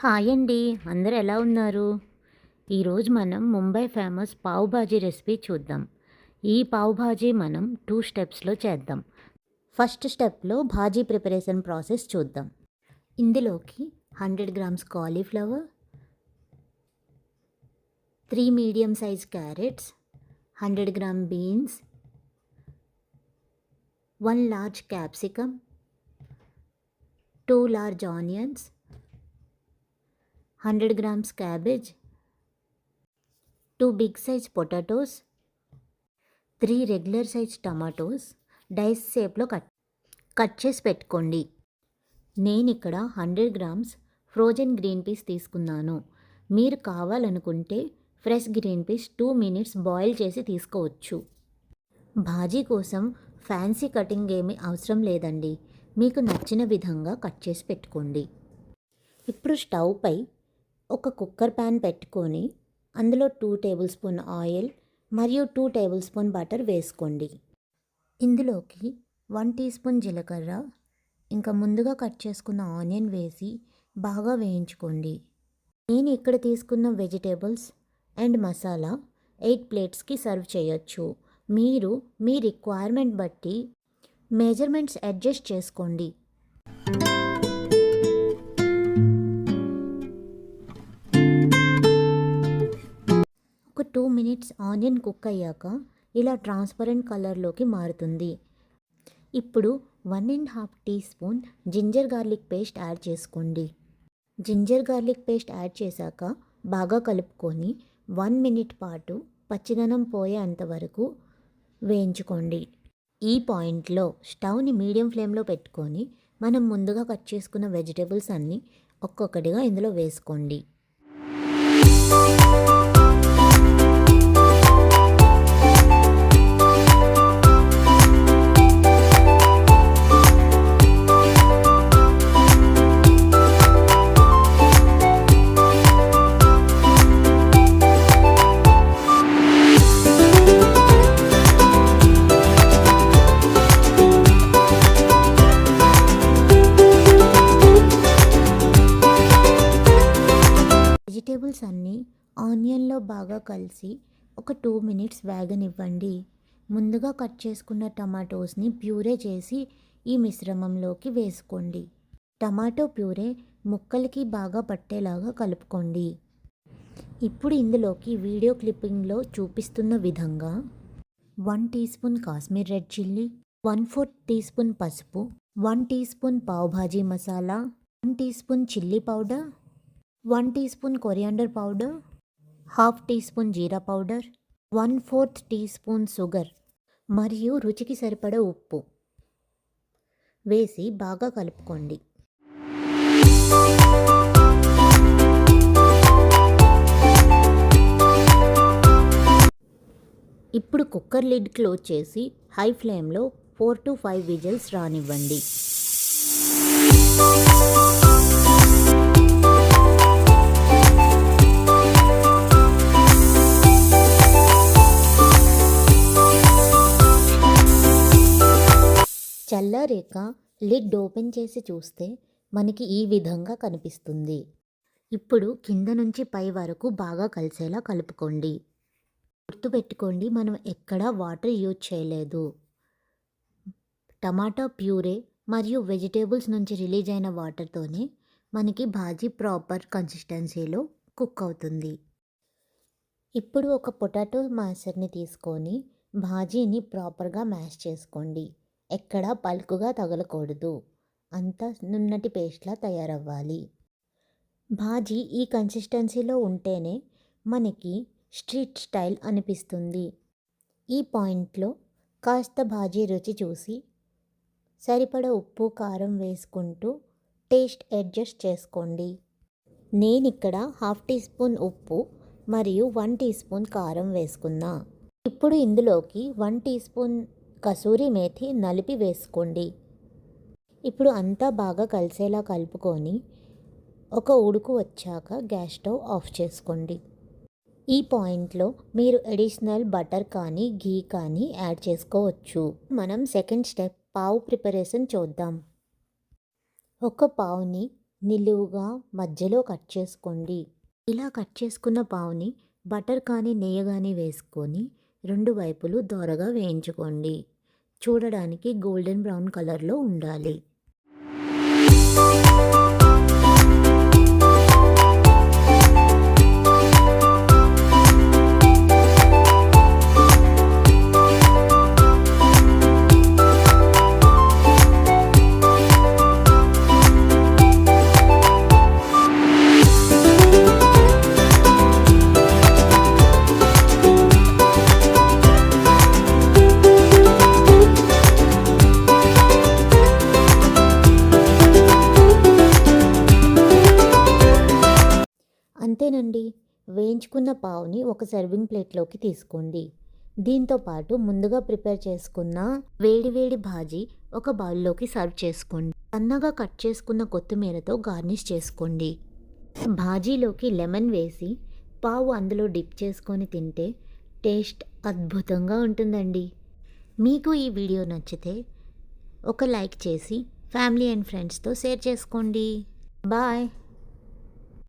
Hi అండి. అందరూ ఎలా ఉన్నారు? ఈరోజు మనం ముంబై ఫేమస్ పావ్ భాజీ రెసిపీ చూద్దాం. ఈ పావ్ భాజీ మనం 2 స్టెప్స్‌లో చేద్దాం. ఫస్ట్ స్టెప్‌లో భాజీ ప్రిపరేషన్ ప్రాసెస్ చూద్దాం. ఇందులోకి 100 grams cauliflower, 3 medium size carrots, 100 gram beans, 1 large capsicum, 2 large onions, 100 grams cabbage, 2 big size potatoes, 3 regular size tomatoes dice షేప్లో కట్ చేసి పెట్టుకోండి. నేను ఇక్కడ 100 గ్రామ్స్ ఫ్రోజన్ గ్రీన్ పీస్ తీసుకున్నాను. మీరు కావాలనుకుంటే fresh green peas 2 minutes boil చేసి తీసుకోవచ్చు. భాజీ కోసం ఫ్యాన్సీ కటింగ్ ఏమీ అవసరం లేదండి. మీకు నచ్చిన విధంగా కట్ చేసి పెట్టుకోండి. ఇప్పుడు స్టవ్ పై ఒక కుక్కర్ ప్యాన్ పెట్టుకొని అందులో 2 టేబుల్ స్పూన్ ఆయిల్ మరియు 2 టేబుల్ స్పూన్ బటర్ వేసుకోండి. ఇందులోకి 1 టీ స్పూన్ జీలకర్ర ఇంకా ముందుగా కట్ చేసుకున్న ఆనియన్ వేసి బాగా వేయించుకోండి. నేను ఇక్కడ తీసుకున్న వెజిటేబుల్స్ అండ్ మసాలా 8 ప్లేట్స్కి సర్వ్ చేయొచ్చు. మీరు మీ రిక్వైర్మెంట్ బట్టి మెజర్మెంట్స్ అడ్జస్ట్ చేసుకోండి. ఒక 2 minutes ఆనియన్ కుక్ అయ్యాక ఇలా ట్రాన్స్పరెంట్ కలర్లోకి మారుతుంది. ఇప్పుడు 1.5 teaspoon ginger garlic paste add చేసుకోండి. జింజర్ గార్లిక్ పేస్ట్ యాడ్ చేశాక బాగా కలుపుకొని 1 minute పాటు పచ్చిదనం పోయేంత వరకు వేయించుకోండి. ఈ పాయింట్లో స్టవ్ని మీడియం ఫ్లేమ్లో పెట్టుకొని మనం ముందుగా కట్ చేసుకున్న వెజిటేబుల్స్ అన్నీ ఒక్కొక్కటిగా ఇందులో వేసుకోండి. వెజిటేబుల్స్ అన్నీ ఆనియన్లో బాగా కలిసి ఒక 2 minutes వేగనివ్వండి. ముందుగా కట్ చేసుకున్న టమాటోస్ని ప్యూరే చేసి ఈ మిశ్రమంలోకి వేసుకోండి. టమాటో ప్యూరే ముక్కలకి బాగా పట్టేలాగా కలుపుకోండి. ఇప్పుడు ఇందులోకి వీడియో క్లిప్పింగ్లో చూపిస్తున్న విధంగా 1 teaspoon Kashmir red chilli, 1/4 teaspoon పసుపు, 1 teaspoon pav bhaji masala, 1 teaspoon chilli powder, 1 teaspoon coriander powder, 1/2 teaspoon jeera powder, 1/4 teaspoon sugar మరియు రుచికి సరిపడా ఉప్పు వేసి బాగా కలుపుకోండి. ఇప్పుడు కుక్కర్ లిడ్ క్లోజ్ చేసి హై ఫ్లేమ్లో 4 to 5 విజిల్స్ రానివ్వండి. చల్లారేక లిడ్ ఓపెన్ చేసి చూస్తే మనకి ఈ విధంగా కనిపిస్తుంది. ఇప్పుడు కింద నుంచి పై వరకు బాగా కలిసేలా కలుపుకోండి. గుర్తుపెట్టుకోండి, మనం ఎక్కడా వాటర్ యూజ్ చేయలేదు. టమాటా ప్యూరే మరియు వెజిటేబుల్స్ నుంచి రిలీజ్ అయిన వాటర్తోనే మనకి భాజీ ప్రాపర్ కన్సిస్టెన్సీలో కుక్ అవుతుంది. ఇప్పుడు ఒక పొటాటో మ్యాషర్ని తీసుకొని భాజీని ప్రాపర్గా మ్యాష్ చేసుకోండి. ఎక్కడా పలుకుగా తగలకూడదు. అంతా నున్నటి పేస్ట్లా తయారవ్వాలి. భాజీ ఈ కన్సిస్టెన్సీలో ఉంటేనే మనకి స్ట్రీట్ స్టైల్ అనిపిస్తుంది. ఈ పాయింట్లో కాస్త భాజీ రుచి చూసి సరిపడా ఉప్పు కారం వేసుకుంటూ టేస్ట్ అడ్జస్ట్ చేసుకోండి. నేను ఇక్కడ 1/2 టీ స్పూన్ ఉప్పు మరియు 1 టీ స్పూన్ కారం వేసుకున్నా. ఇప్పుడు ఇందులోకి 1 టీ స్పూన్ కసూరి మేథి నలిపి వేసుకోండి. ఇప్పుడు అంతా బాగా కలిసేలా కలుపుకొని ఒక ఉడుకు వచ్చాక గ్యాస్ స్టవ్ ఆఫ్ చేసుకోండి. ఈ పాయింట్లో మీరు అడిషనల్ బటర్ కానీ ఘీ కానీ యాడ్ చేసుకోవచ్చు. మనం సెకండ్ స్టెప్ పావు ప్రిపరేషన్ చూద్దాం. ఒక పావుని నిలువుగా మధ్యలో కట్ చేసుకోండి. ఇలా కట్ చేసుకున్న పావుని బటర్ కానీ నెయ్యి కానీ వేసుకొని 2 వైపులు దోరగా వేయించుకోండి. చూడడానికి గోల్డెన్ బ్రౌన్ కలర్‌లో ఉండాలి. అంతేనండి. వేయించుకున్న పావుని ఒక సర్వింగ్ ప్లేట్‌లోకి తీసుకోండి. దీంతో పాటు ముందుగా ప్రిపేర్ చేసుకున్న వేడి వేడి భాజీ ఒక బౌల్‌లోకి సర్వ్ చేసుకోండి. సన్నగా కట్ చేసుకున్న కొత్తిమీరతో గార్నిష్ చేసుకోండి. భాజీలోకి లెమన్ వేసి పావు అందులో డిప్ చేసుకొని తింటే టేస్ట్ అద్భుతంగా ఉంటుందండి. మీకు ఈ వీడియో నచ్చితే ఒక లైక్ చేసి ఫ్యామిలీ అండ్ ఫ్రెండ్స్‌తో షేర్ చేసుకోండి. బాయ్.